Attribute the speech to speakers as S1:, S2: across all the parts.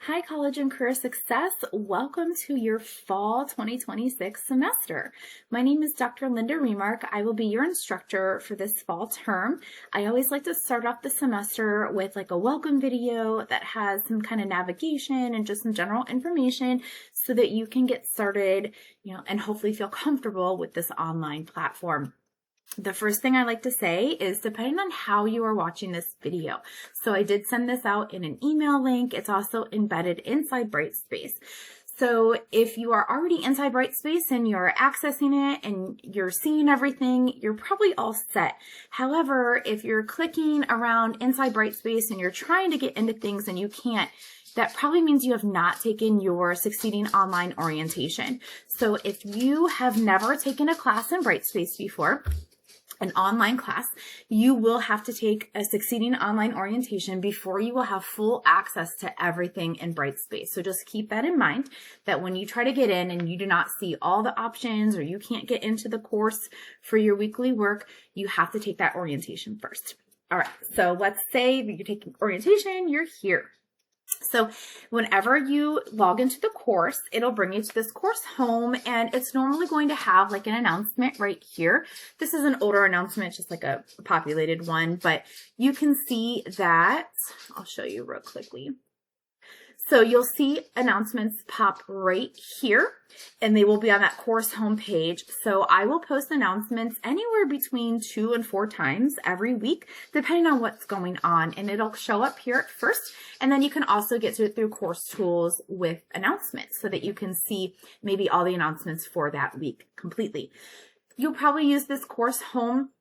S1: Hi, College and Career Success. Welcome to your fall 2026 semester. My name is Dr. Linda Remark. I will be your instructor for this fall term. I always like to start off the semester with like a welcome video that has some kind of navigation and just some general information so that you can get started, and hopefully feel comfortable with this online platform. The first thing I like to say is depending on how you are watching this video. So I did send this out in an email link. It's also embedded inside Brightspace. So if you are already inside Brightspace and you're accessing it and you're seeing everything, you're probably all set. However, if you're clicking around inside Brightspace and you're trying to get into things and you can't, that probably means you have not taken your Succeeding Online orientation. So if you have never taken a class in Brightspace before, an online class, you will have to take a Succeeding Online orientation before you will have full access to everything in Brightspace. So just keep that in mind, that when you try to get in and you do not see all the options or you can't get into the course for your weekly work, you have to take that orientation first. All right, so let's say that you're taking orientation, you're here. So whenever you log into the course, it'll bring you to this course home, and it's normally going to have like an announcement right here. This is an older announcement, just like a populated one, but you can see that, I'll show you real quickly. So you'll see announcements pop right here, and they will be on that course homepage. So I will post announcements anywhere between 2 and 4 times every week, depending on what's going on. And it'll show up here at first, and then you can also get to it through Course Tools with announcements so that you can see maybe all the announcements for that week completely. You'll probably use this course home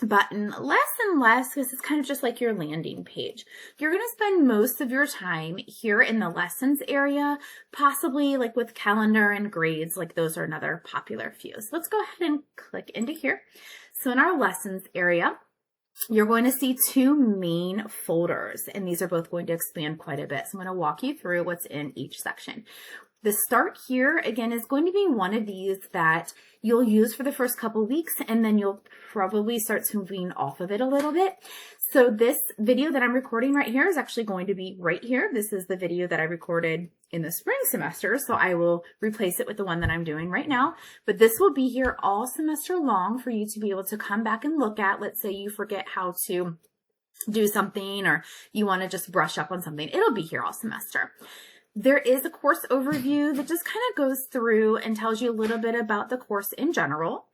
S1: button less and less because it's kind of just like your landing page. You're going to spend most of your time here in the lessons area, possibly like with calendar and grades, like those are another popular few. So let's go ahead and click into here. So in our lessons area, you're going to see 2 main folders, and these are both going to expand quite a bit. So I'm going to walk you through what's in each section. The start here, again, is going to be one of these that you'll use for the first couple weeks, and then you'll probably start moving off of it a little bit. So this video that I'm recording right here is actually going to be right here. This is the video that I recorded in the spring semester, so I will replace it with the one that I'm doing right now. But this will be here all semester long for you to be able to come back and look at. Let's say you forget how to do something or you want to just brush up on something. It'll be here all semester. There is a course overview that just kind of goes through and tells you a little bit about the course in general.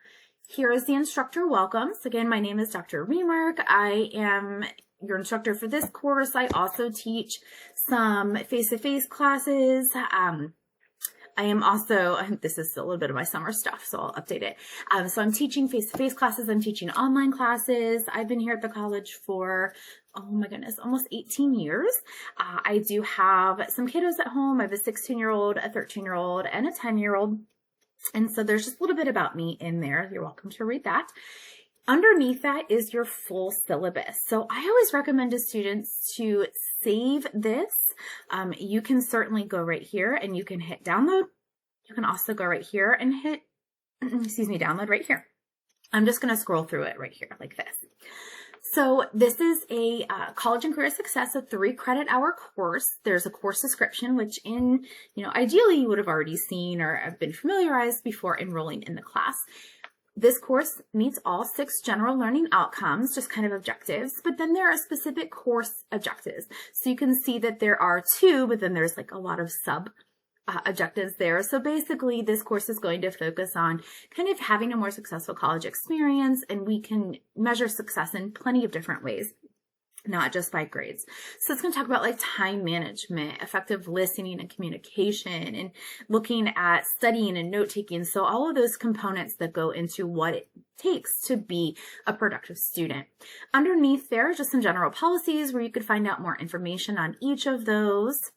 S1: Here is the instructor welcome. So again, my name is Dr. Remark. I am your instructor for this course. I also teach some face-to-face classes. I am also, this is a little bit of my summer stuff, so I'll update it. So I'm teaching face-to-face classes. I'm teaching online classes. I've been here at the college for, oh my goodness, almost 18 years. I do have some kiddos at home. I have a 16-year-old, a 13-year-old, and a 10-year-old. And so there's just a little bit about me in there. You're welcome to read that. Underneath that is your full syllabus. So I always recommend to students to save this. You can certainly go right here and you can hit download. You can also go right here and hit, download right here. I'm just going to scroll through it right here like this. So this is a College and Career Success, a 3-credit-hour course. There's a course description, which ideally you would have already seen or have been familiarized before enrolling in the class. This course meets all 6 general learning outcomes, just kind of objectives, but then there are specific course objectives. So you can see that there are 2, but then there's like a lot of sub objectives there. So basically this course is going to focus on kind of having a more successful college experience, and we can measure success in plenty of different ways, not just by grades. So it's going to talk about like time management, effective listening and communication, and looking at studying and note-taking. So all of those components that go into what it takes to be a productive student. Underneath there are just some general policies where you could find out more information on each of those.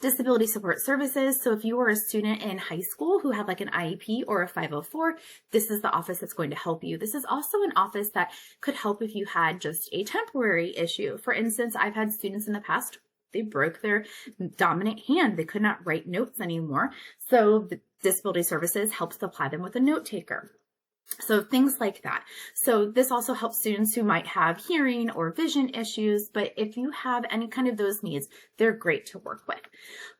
S1: Disability support services. So if you are a student in high school who had like an IEP or a 504, this is the office that's going to help you. This is also an office that could help if you had just a temporary issue. For instance, I've had students in the past, they broke their dominant hand. They could not write notes anymore. So the disability services helps supply them with a note taker. So things like that. So this also helps students who might have hearing or vision issues, but if you have any kind of those needs, they're great to work with.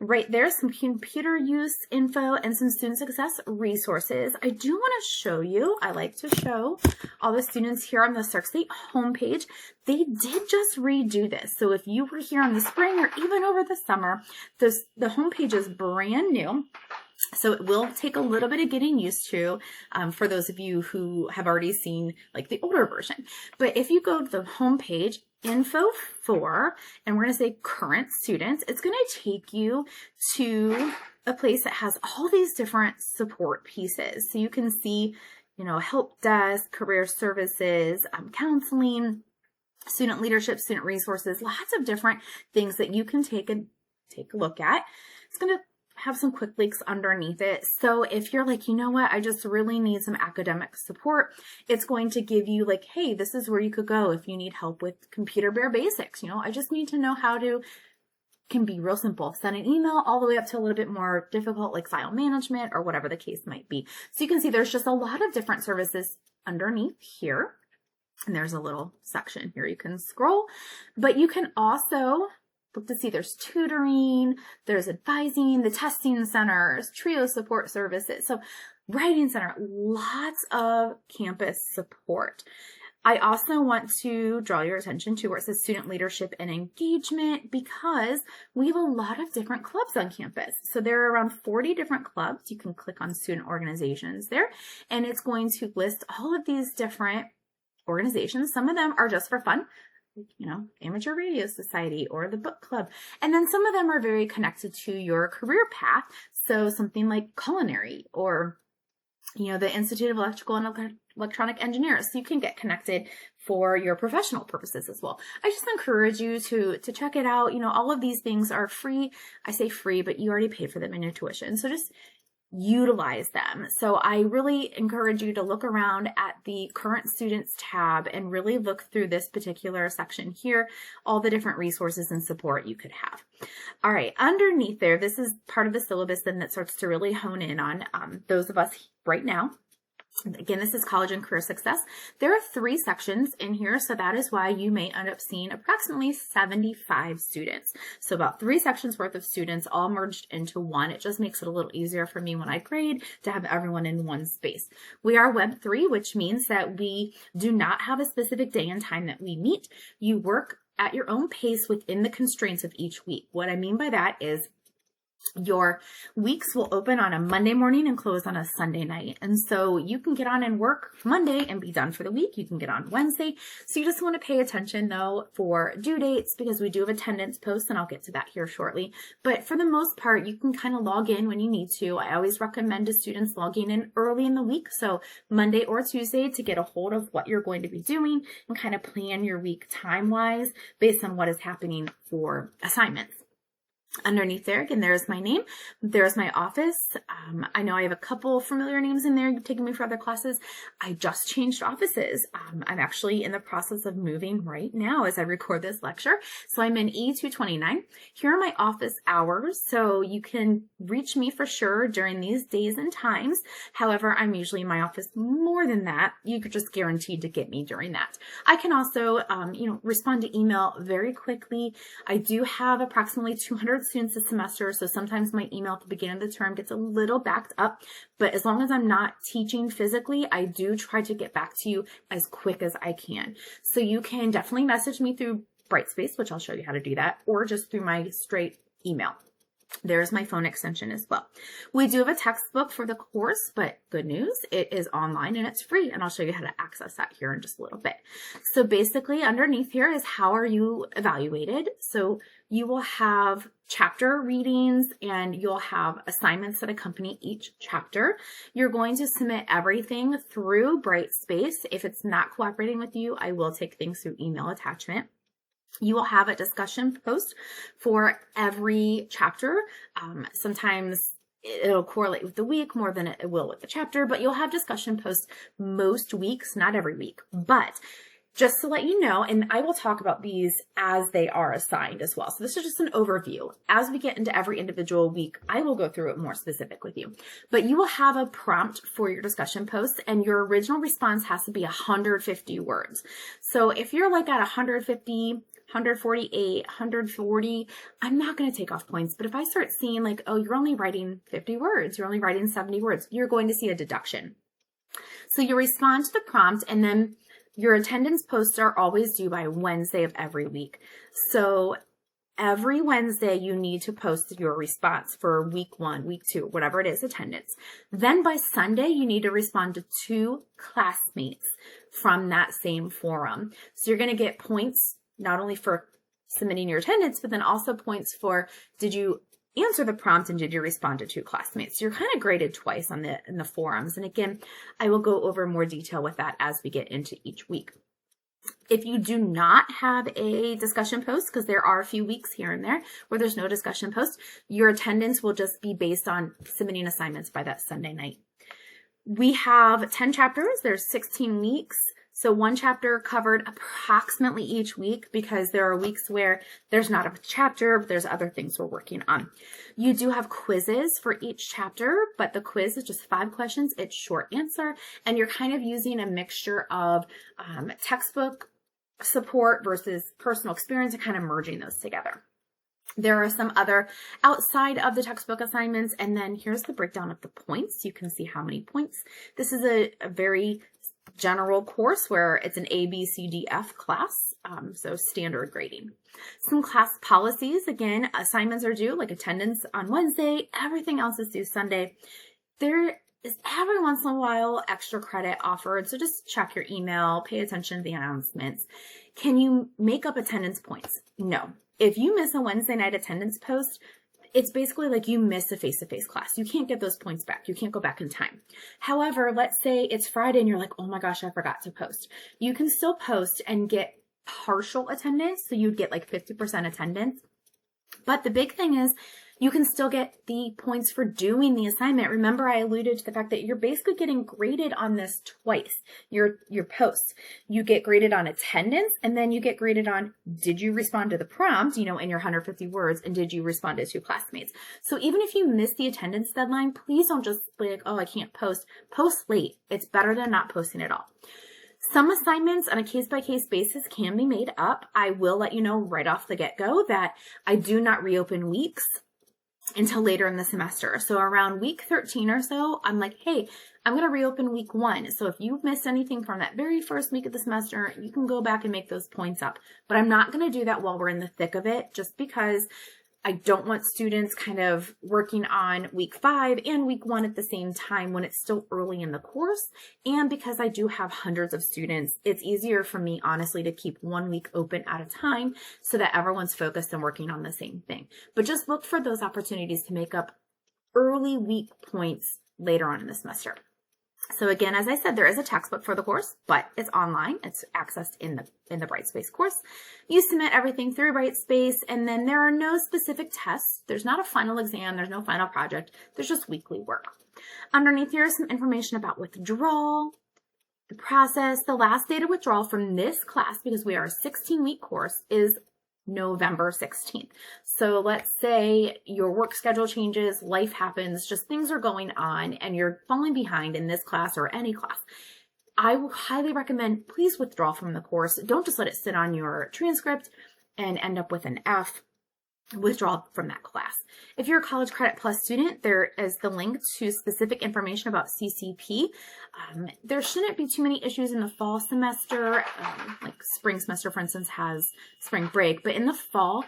S1: Right there's some computer use info and some student success resources. I do want to show you, I like to show all the students here on the Sark State homepage. They did just redo this. So if you were here in the spring or even over the summer, the homepage is brand new. So it will take a little bit of getting used to for those of you who have already seen like the older version. But if you go to the homepage, info for, and we're going to say current students, it's going to take you to a place that has all these different support pieces. So you can see, you know, help desk, career services, counseling, student leadership, student resources, lots of different things that you can take a look at. It's going to have some quick links underneath it. So if you're like, you know what, I just really need some academic support, it's going to give you like, hey, this is where you could go if you need help with computer bare basics. You know, I just need to know how to, can be real simple, send an email all the way up to a little bit more difficult like file management or whatever the case might be. So you can see there's just a lot of different services underneath here. And there's a little section here you can scroll, but you can also look to see there's tutoring, there's advising, the testing centers, trio support services. So writing center, lots of campus support. I also want to draw your attention to where it says student leadership and engagement, because we have a lot of different clubs on campus. So there are around 40 different clubs. You can click on student organizations there, and it's going to list all of these different organizations. Some of them are just for fun, you know, Amateur Radio Society or the book club. And then some of them are very connected to your career path. So something like culinary or, you know, the Institute of Electrical and Electronic Engineers. So you can get connected for your professional purposes as well. I just encourage you to check it out. You know, all of these things are free. I say free, but you already paid for them in your tuition. So just utilize them. So I really encourage you to look around at the current students tab and really look through this particular section here, all the different resources and support you could have. All right, underneath there, this is part of the syllabus then that starts to really hone in on those of us right now. Again, this is college and career success. There are 3 sections in here, so that is why you may end up seeing approximately 75 students. So about 3 sections worth of students all merged into one. It just makes it a little easier for me when I grade to have everyone in one space. We are Web 3, which means that we do not have a specific day and time that we meet. You work at your own pace within the constraints of each week. What I mean by that is your weeks will open on a Monday morning and close on a Sunday night. And so you can get on and work Monday and be done for the week. You can get on Wednesday. So you just want to pay attention though for due dates, because we do have attendance posts, and I'll get to that here shortly. But for the most part, you can kind of log in when you need to. I always recommend to students logging in early in the week. So Monday or Tuesday, to get a hold of what you're going to be doing and kind of plan your week time-wise based on what is happening for assignments. Underneath there, again, there's my name. There's my office. I know I have a couple familiar names in there. You've taken me for other classes. I just changed offices. I'm actually in the process of moving right now as I record this lecture. So I'm in E229. Here are my office hours. So you can reach me for sure during these days and times. However, I'm usually in my office more than that. You could just guaranteed to get me during that. I can also, respond to email very quickly. I do have approximately 200 students this semester, so sometimes my email at the beginning of the term gets a little backed up, but as long as I'm not teaching physically, I do try to get back to you as quick as I can. So you can definitely message me through Brightspace, which I'll show you how to do that, or just through my straight email. There's my phone extension as well. We do have a textbook for the course, but good news, it is online and it's free, and I'll show you how to access that here in just a little bit. So basically underneath here is how are you evaluated. So you will have chapter readings and you'll have assignments that accompany each chapter. You're going to submit everything through Brightspace. If it's not cooperating with you, I will take things through email attachment. You will have a discussion post for every chapter. Sometimes it'll correlate with the week more than it will with the chapter, but you'll have discussion posts most weeks, not every week. But just to let you know, and I will talk about these as they are assigned as well. So this is just an overview. As we get into every individual week, I will go through it more specific with you. But you will have a prompt for your discussion post, and your original response has to be 150 words. So if you're like at 150, 148, 140, I'm not going to take off points. But if I start seeing like, oh, you're only writing 50 words, you're only writing 70 words, you're going to see a deduction. So you respond to the prompt, and then your attendance posts are always due by Wednesday of every week. So every Wednesday, you need to post your response for week 1, week 2, whatever it is, attendance. Then by Sunday, you need to respond to 2 classmates from that same forum. So you're going to get points not only for submitting your attendance, but then also points for did you answer the prompt and did you respond to 2 classmates. So you're kind of graded twice in the forums. And again, I will go over more detail with that as we get into each week. If you do not have a discussion post, because there are a few weeks here and there where there's no discussion post, your attendance will just be based on submitting assignments by that Sunday night. We have 10 chapters. There's 16 weeks. So one chapter covered approximately each week, because there are weeks where there's not a chapter, but there's other things we're working on. You do have quizzes for each chapter, but the quiz is just 5 questions. It's short answer, and you're kind of using a mixture of textbook support versus personal experience and kind of merging those together. There are some other outside of the textbook assignments, and then here's the breakdown of the points. You can see how many points. This is a very general course where it's an A, B, C, D, F class, so standard grading. Some class policies, again, assignments are due, like attendance on Wednesday, everything else is due Sunday. There is every once in a while extra credit offered, so just check your email, pay attention to the announcements. Can you make up attendance points? No. If you miss a Wednesday night attendance post, it's basically like you miss a face-to-face class. You can't get those points back. You can't go back in time. However, let's say it's Friday and you're like, oh my gosh, I forgot to post. You can still post and get partial attendance. So you'd get like 50% attendance. But the big thing is you can still get the points for doing the assignment. Remember, I alluded to the fact that you're basically getting graded on this twice, your posts. You get graded on attendance, and then you get graded on, did you respond to the prompt, in your 150 words, and did you respond to 2 classmates? So even if you miss the attendance deadline, please don't just be like, oh, I can't post. Post late. It's better than not posting at all. Some assignments on a case-by-case basis can be made up. I will let you know right off the get-go that I do not reopen weeks until later in the semester. So around week 13 or so, I'm like, hey, I'm going to reopen week 1. So if you've missed anything from that very first week of the semester, you can go back and make those points up. But I'm not going to do that while we're in the thick of it, just because I don't want students kind of working on week 5 and week 1 at the same time when it's still early in the course. And because I do have hundreds of students, it's easier for me, honestly, to keep 1 week open at a time so that everyone's focused and working on the same thing. But just look for those opportunities to make up early week points later on in the semester. So again, as I said, there is a textbook for the course, but it's online. It's accessed in the Brightspace course. You submit everything through Brightspace, and then there are no specific tests. There's not a final exam. There's no final project. There's just weekly work. Underneath here is some information about withdrawal, the process. The last day to withdrawal from this class, because we are a 16-week course, is November 16th. So let's say your work schedule changes, life happens, just things are going on, and you're falling behind in this class or any class. I will highly recommend, please withdraw from the course. Don't just let it sit on your transcript and end up with an F. Withdraw from that class. If you're a College Credit Plus student, there is the link to specific information about CCP. There shouldn't be too many issues in the fall semester. Like spring semester, for instance, has spring break, but in the fall,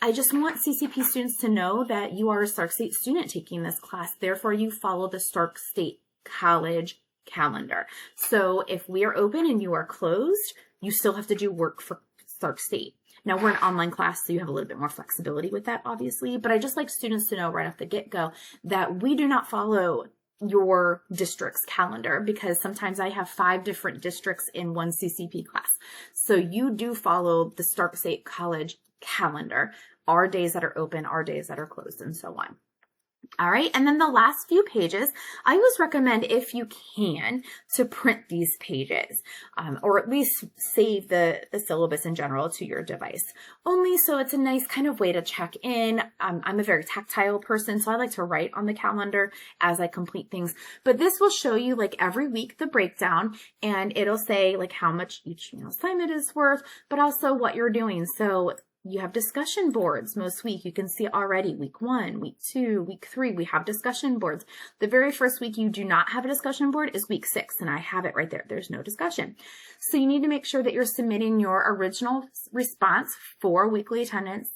S1: I just want CCP students to know that you are a Stark State student taking this class. Therefore, you follow the Stark State College calendar. So if we are open and you are closed, you still have to do work for Stark State. Now, we're an online class, so you have a little bit more flexibility with that, obviously, but I just like students to know right off the get-go that we do not follow your district's calendar, because sometimes I have 5 different districts in one CCP class. So you do follow the Stark State College calendar, our days that are open, our days that are closed, and so on. All right, and then the last few pages, I always recommend, if you can, to print these pages, or at least save the syllabus in general to your device. Only so it's a nice kind of way to check in. I'm a very tactile person, so I like to write on the calendar as I complete things. But this will show you like every week the breakdown, and it'll say like how much each assignment is worth, but also what you're doing. So you have discussion boards most week. You can see already week 1, week 2, week 3, we have discussion boards. The very first week you do not have a discussion board is week 6, and I have it right there. There's no discussion. So you need to make sure that you're submitting your original response for weekly attendance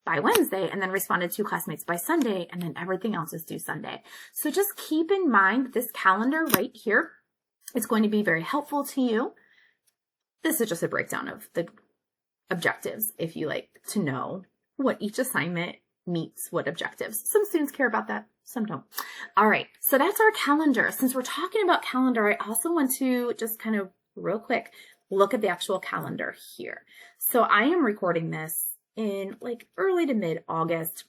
S1: by Wednesday, and then responded to classmates by Sunday, and then everything else is due Sunday. So just keep in mind this calendar right here is going to be very helpful to you. This is just a breakdown of the objectives, if you like to know what each assignment meets what objectives. Some students care about that, some don't. All right, so that's our calendar. Since we're talking about calendar, I also want to just kind of real quick look at the actual calendar here. So I am recording this in like early to mid-August,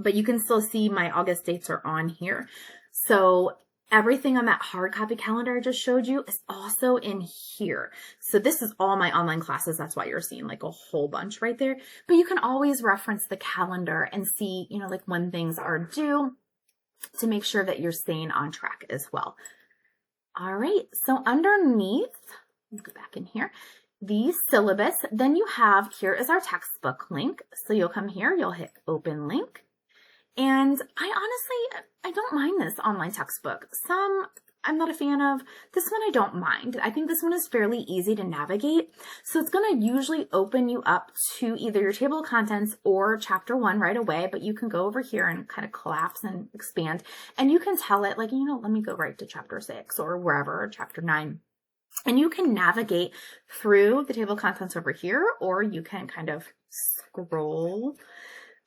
S1: but you can still see my August dates are on here. So everything on that hard copy calendar I just showed you is also in here. So this is all my online classes. That's why you're seeing like a whole bunch right there. But you can always reference the calendar and see, like when things are due to make sure that you're staying on track as well. All right. So underneath, let me go back in here, the syllabus, then you have, here is our textbook link. So you'll come here, you'll hit open link. And I don't mind this online textbook. Some I'm not a fan of. This one I don't mind. I think this one is fairly easy to navigate. So it's going to usually open you up to either your table of contents or chapter 1 right away, but you can go over here and kind of collapse and expand. And you can tell it like, let me go right to chapter 6 or wherever, chapter 9. And you can navigate through the table of contents over here, or you can kind of scroll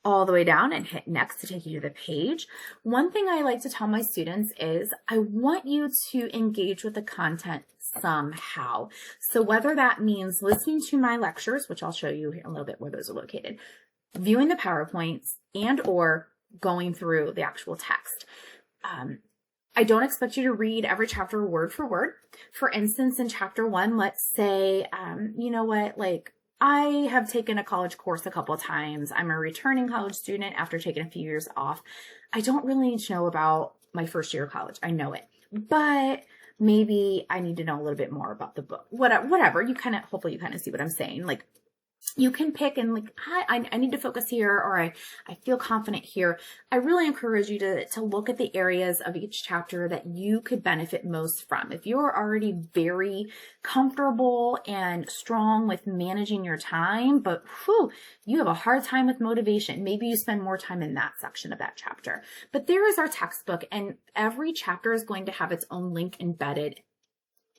S1: all the way down and hit next to take you to the page. One thing I like to tell my students is I want you to engage with the content somehow. So whether that means listening to my lectures, which I'll show you here in a little bit where those are located, viewing the PowerPoints, and or going through the actual text. I don't expect you to read every chapter word for word. For instance, in chapter 1, let's say, I have taken a college course a couple of times. I'm a returning college student after taking a few years off. I don't really need to know about my first year of college. I know it, but maybe I need to know a little bit more about the book. Whatever. Hopefully you kind of see what I'm saying. Like, you can pick and like, I need to focus here, or I feel confident here. I really encourage you to look at the areas of each chapter that you could benefit most from. If you're already very comfortable and strong with managing your time, but you have a hard time with motivation, maybe you spend more time in that section of that chapter. But there is our textbook, and every chapter is going to have its own link embedded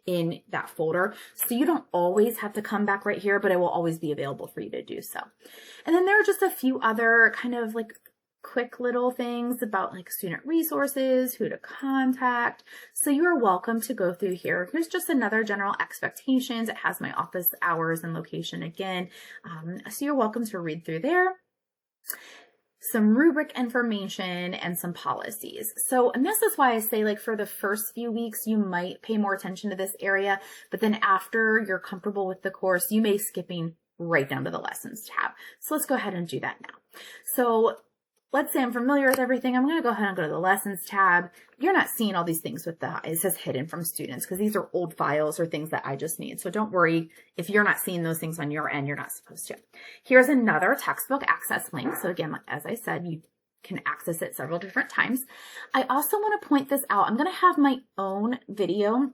S1: in that folder. So you don't always have to come back right here, but it will always be available for you to do so. And then there are just a few other kind of like quick little things about like student resources, who to contact. So you are welcome to go through here. Here's just another general expectations. It has my office hours and location again. So you're welcome to read through there. Some rubric information and some policies. So, and this is why I say like for the first few weeks, you might pay more attention to this area, but then after you're comfortable with the course, you may skipping right down to the lessons tab. So let's go ahead and do that now. So let's say I'm familiar with everything. I'm going to go ahead and go to the lessons tab. You're not seeing all these things with it says hidden from students, because these are old files or things that I just need. So don't worry if you're not seeing those things on your end, you're not supposed to. Here's another textbook access link. So again, as I said, you can access it several different times. I also want to point this out. I'm going to have my own video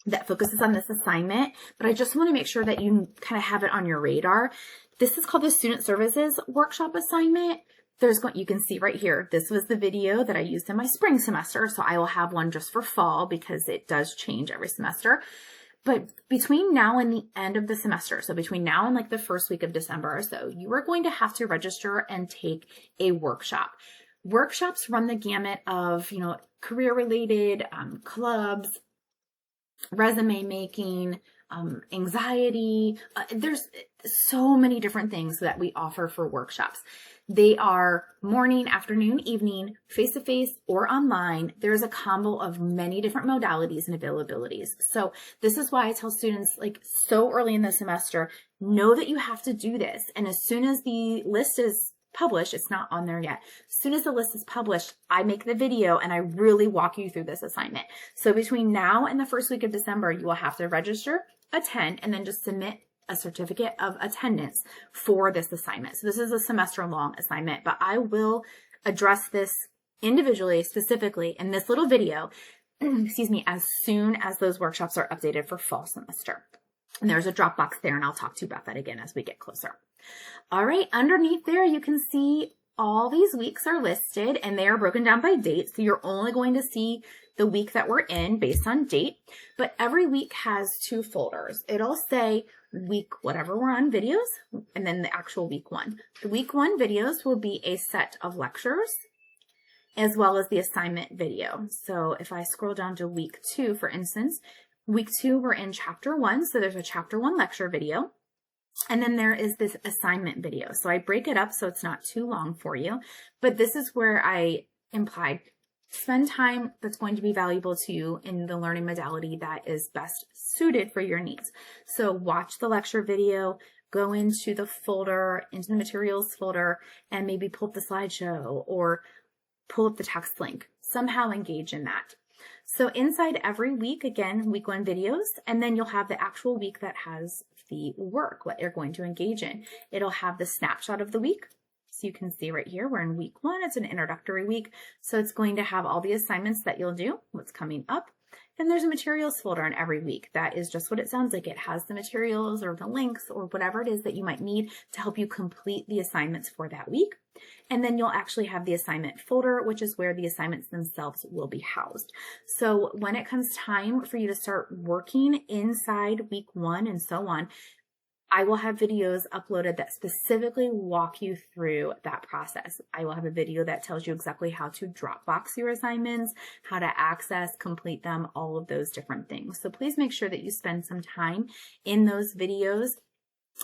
S1: that focuses on this assignment, but I just want to make sure that you kind of have it on your radar. This is called the Student Services Workshop Assignment. You can see right here, this was the video that I used in my spring semester. So I will have one just for fall because it does change every semester. But between now and the end of the semester, so between now and like the first week of December or so, you are going to have to register and take a workshop. Workshops run the gamut of, career-related clubs, resume making, anxiety. There's so many different things that we offer for workshops. They are morning, afternoon, evening, face-to-face, or online. There's a combo of many different modalities and availabilities. So this is why I tell students, like, so early in the semester, know that you have to do this. And as soon as the list is published, it's not on there yet. As soon as the list is published, I make the video and I really walk you through this assignment. So between now and the first week of December, you will have to register, attend, and then just submit a certificate of attendance for this assignment. So this is a semester-long assignment, but I will address this individually, specifically in this little video, excuse me, as soon as those workshops are updated for fall semester. And there's a Dropbox there, and I'll talk to you about that again as we get closer. All right, underneath there, you can see all these weeks are listed, and they are broken down by date. So you're only going to see the week that we're in based on date, but every week has 2 folders. It'll say week whatever we're on videos, and then the actual week 1. The week 1 videos will be a set of lectures as well as the assignment video. So if I scroll down to week 2, for instance, week 2, we're in chapter 1. So there's a chapter 1 lecture video. And then there is this assignment video. So I break it up so it's not too long for you. But this is where I implied spend time that's going to be valuable to you in the learning modality that is best suited for your needs. So watch the lecture video, go into the folder, into the materials folder, and maybe pull up the slideshow or pull up the text link. Somehow engage in that. So inside every week, again, week 1 videos, and then you'll have the actual week that has the work, what you're going to engage in. It'll have the snapshot of the week. So you can see right here, we're in week 1. It's an introductory week. So it's going to have all the assignments that you'll do, what's coming up. Then there's a materials folder in every week. That is just what it sounds like. It has the materials or the links or whatever it is that you might need to help you complete the assignments for that week. And then you'll actually have the assignment folder, which is where the assignments themselves will be housed. So when it comes time for you to start working inside week 1 and so on, I will have videos uploaded that specifically walk you through that process. I will have a video that tells you exactly how to Dropbox your assignments, how to access, complete them, all of those different things. So please make sure that you spend some time in those videos.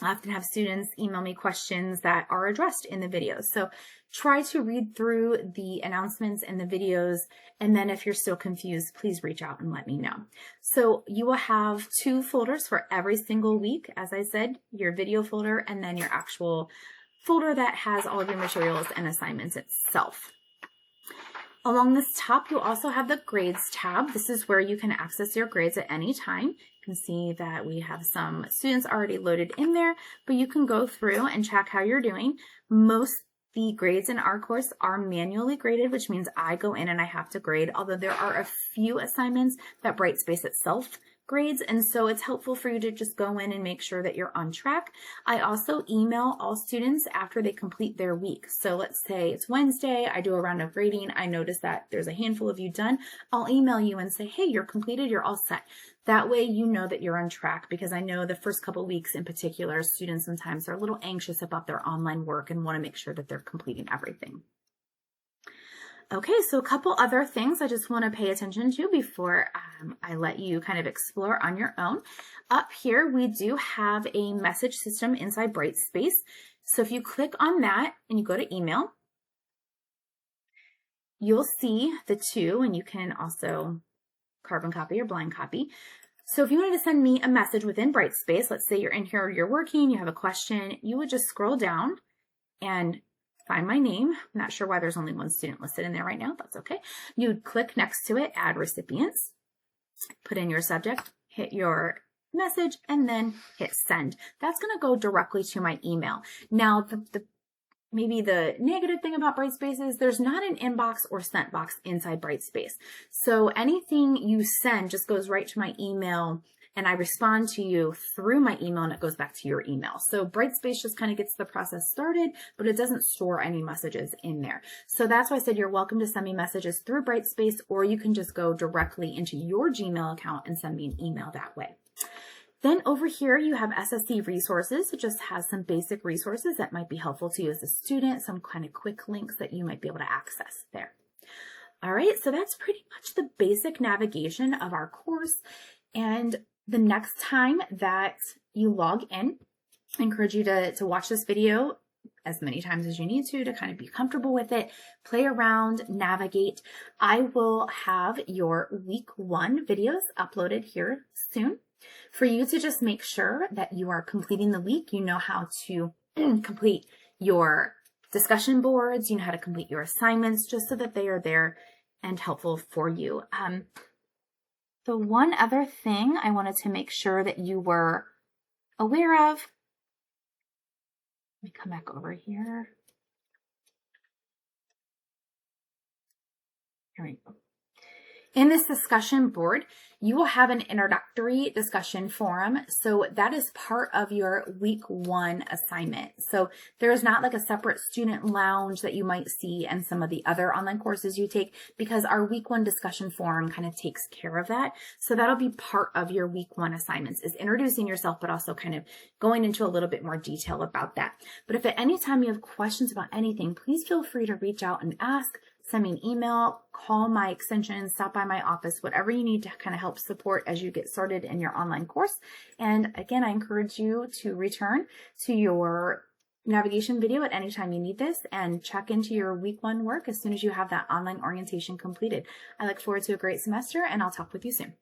S1: I often have students email me questions that are addressed in the videos. So try to read through the announcements and the videos. And then if you're still confused, please reach out and let me know. So you will have 2 folders for every single week. As I said, your video folder and then your actual folder that has all of your materials and assignments itself. Along this top, you'll also have the grades tab. This is where you can access your grades at any time. You can see that we have some students already loaded in there, but you can go through and check how you're doing. Most the grades in our course are manually graded, which means I go in and I have to grade, although there are a few assignments that Brightspace itself grades, and so it's helpful for you to just go in and make sure that you're on track. I also email all students after they complete their week. So let's say it's Wednesday, I do a round of grading, I notice that there's a handful of you done, I'll email you and say, hey, you're completed, you're all set. That way you know that you're on track, because I know the first couple weeks in particular, students sometimes are a little anxious about their online work and want to make sure that they're completing everything. Okay, so a couple other things I just want to pay attention to before I let you kind of explore on your own. Up here, we do have a message system inside Brightspace. So if you click on that and you go to email, you'll see the 2, and you can also carbon copy or blind copy. So if you wanted to send me a message within Brightspace, let's say you're in here, you're working, you have a question, you would just scroll down and find my name. I'm not sure why there's only 1 student listed in there right now. That's okay. You'd click next to it, add recipients, put in your subject, hit your message, and then hit send. That's going to go directly to my email. Now, maybe the negative thing about Brightspace is there's not an inbox or sent box inside Brightspace. So anything you send just goes right to my email, and I respond to you through my email, and it goes back to your email. So Brightspace just kind of gets the process started, but it doesn't store any messages in there. So that's why I said you're welcome to send me messages through Brightspace, or you can just go directly into your Gmail account and send me an email that way. Then over here, you have SSC resources. It just has some basic resources that might be helpful to you as a student, some kind of quick links that you might be able to access there. All right, so that's pretty much the basic navigation of our course. And the next time that you log in, I encourage you to watch this video as many times as you need to kind of be comfortable with it, play around, navigate. I will have your week 1 videos uploaded here soon for you to just make sure that you are completing the week. You know how to complete your discussion boards, you know how to complete your assignments, just so that they are there and helpful for you. The one other thing I wanted to make sure that you were aware of, let me come back over here. Here we go. In this discussion board, you will have an introductory discussion forum. So that is part of your week 1 assignment. So there is not like a separate student lounge that you might see in some of the other online courses you take, because our week 1 discussion forum kind of takes care of that. So that'll be part of your week 1 assignments, is introducing yourself, but also kind of going into a little bit more detail about that. But if at any time you have questions about anything, please feel free to reach out and ask. Send me an email, call my extension, stop by my office, whatever you need to kind of help support as you get started in your online course. And again, I encourage you to return to your navigation video at any time you need this, and check into your week 1 work as soon as you have that online orientation completed. I look forward to a great semester, and I'll talk with you soon.